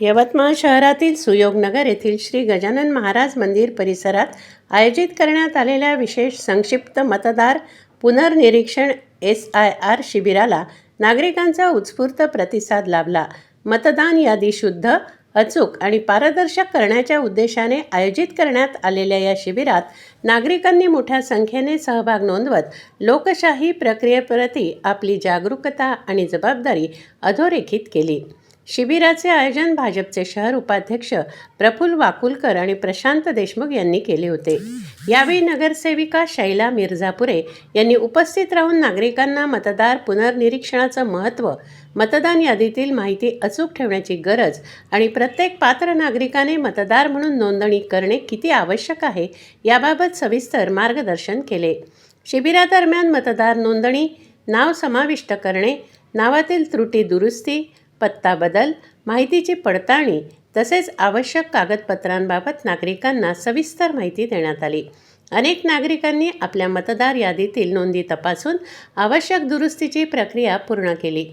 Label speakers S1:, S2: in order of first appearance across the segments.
S1: यवतमाळ शहरातील सुयोगनगर येथील श्री गजानन महाराज मंदिर परिसरात आयोजित करण्यात आलेल्या विशेष संक्षिप्त मतदार पुनर्निरीक्षण SIR शिबिराला नागरिकांचा उत्स्फूर्त प्रतिसाद लाभला। मतदान यादी शुद्ध, अचूक आणि पारदर्शक करण्याच्या उद्देशाने आयोजित करण्यात आलेल्या या शिबिरात नागरिकांनी मोठ्या संख्येने सहभाग नोंदवत लोकशाही प्रक्रियेप्रती आपली जागरूकता आणि जबाबदारी अधोरेखित केली। शिबिराचे आयोजन भाजपचे शहर उपाध्यक्ष प्रफुल्ल वाकुलकर आणि प्रशांत देशमुख यांनी केले होते। यावेळी नगरसेविका शैला मिर्झापुरे यांनी उपस्थित राहून नागरिकांना मतदार पुनर्निरीक्षणाचं महत्त्व, मतदान यादीतील माहिती अचूक ठेवण्याची गरज आणि प्रत्येक पात्र नागरिकाने मतदार म्हणून नोंदणी करणे किती आवश्यक आहे याबाबत सविस्तर मार्गदर्शन केले। शिबिरादरम्यान मतदार नोंदणी, नाव समाविष्ट करणे, नावातील त्रुटी दुरुस्ती, पत्ता बदल, माहितीची पडताळणी तसेच आवश्यक कागदपत्रांबाबत नागरिकांना सविस्तर माहिती देण्यात आली। अनेक नागरिकांनी आपल्या मतदार यादीतील नोंदी तपासून आवश्यक दुरुस्तीची प्रक्रिया पूर्ण केली।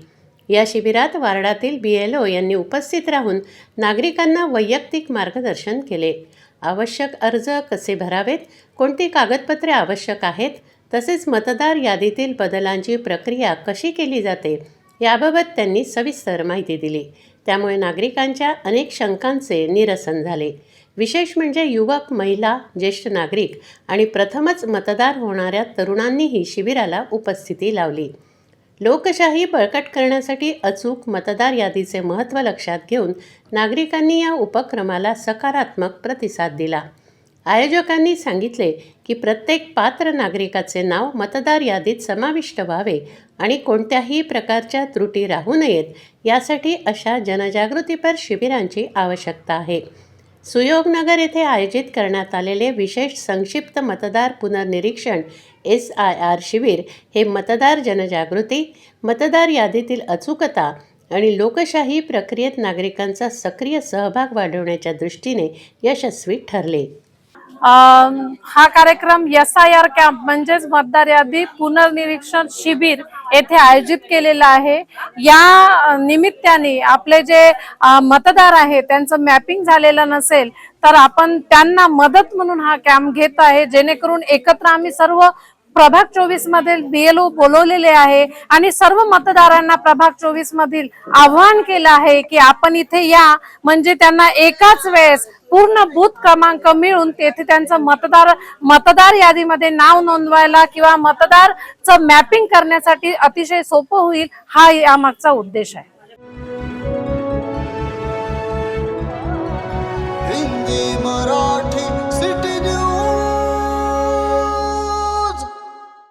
S1: या शिबिरात वार्डातील BLO यांनी उपस्थित राहून नागरिकांना वैयक्तिक मार्गदर्शन केले। आवश्यक अर्ज कसे भरावेत, कोणती कागदपत्रे आवश्यक आहेत, तसेच मतदार यादीतील बदलांची प्रक्रिया कशी केली जाते याबाबत त्यांनी सविस्तर माहिती दिली। त्यामुळे नागरिकांच्या अनेक शंकांचे निरसन झाले। विशेष म्हणजे युवक, महिला, ज्येष्ठ नागरिक आणि प्रथमच मतदार होणाऱ्या तरुणांनीही शिबिराला उपस्थिती लावली। लोकशाही बळकट करण्यासाठी अचूक मतदार यादीचे महत्त्व लक्षात घेऊन नागरिकांनी या उपक्रमाला सकारात्मक प्रतिसाद दिला। आयोजकांनी सांगितले की प्रत्येक पात्र नागरिकाचे नाव मतदार यादीत समाविष्ट व्हावे आणि कोणत्याही प्रकारच्या त्रुटी राहू नयेत यासाठी अशा जनजागृतीपर शिबिरांची आवश्यकता आहे। सुयोगनगर येथे आयोजित करण्यात आलेले विशेष संक्षिप्त मतदार पुनर्निरीक्षण SIR शिबिर हे मतदार जनजागृती, मतदार यादीतील अचूकता आणि लोकशाही प्रक्रियेत नागरिकांचा सक्रिय सहभाग वाढवण्याच्या दृष्टीने यशस्वी ठरले।
S2: हा कार्यक्रम SIR कॅम्प म्हणजेच मतदार यादी पुनर्निरीक्षण शिबिर येथे आयोजित केलेला आहे। या निमित्ताने आपले जे मतदार आहे त्यांचं मॅपिंग झालेलं नसेल तर आपण त्यांना मदत म्हणून हा कॅम्प घेत आहे, जेणेकरून एकत्र आम्ही सर्व प्रभाग 24 मधील BLO बोलवलेले आहे आणि सर्व मतदारांना प्रभाग 24 मधील आवाहन केलं आहे की आपण इथे या, म्हणजे त्यांना एकाच वेळेस पूर्ण बूथ क्रमांक मिळून तेथे त्यांचं मतदार यादीमध्ये नाव नोंदवायला किंवा मतदारचं मॅपिंग करण्यासाठी अतिशय सोपं होईल, हा यामागचा उद्देश आहे।